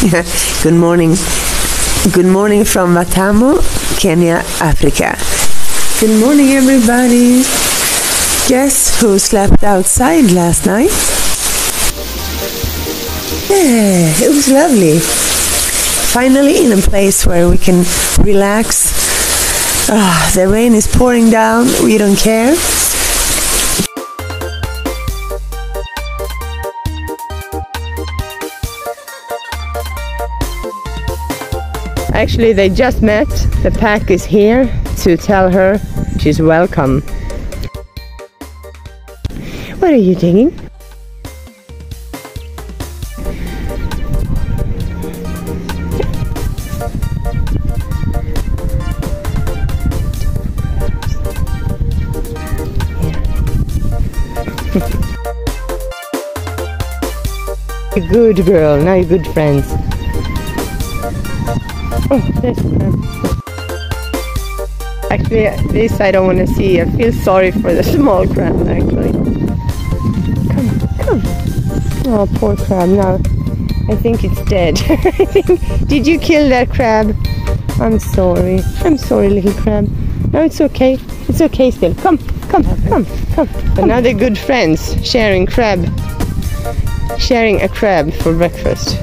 Good morning. Good morning from Watamu, Kenya, Africa. Good morning, everybody. Guess who slept outside last night? Yeah, it was lovely. Finally in a place where we can relax. The rain is pouring down, we don't care. Actually, they just met. The pack is here to tell her she's welcome. What are you digging? Good girl, now you're good friends. Oh, there's a crab. Actually, this I don't want to see. I feel sorry for the small crab, actually. Come. Oh, poor crab. Now, I think it's dead. Did you kill that crab? I'm sorry. I'm sorry, little crab. No, it's okay. It's okay still. Come. But now they're good friends, sharing a crab for breakfast.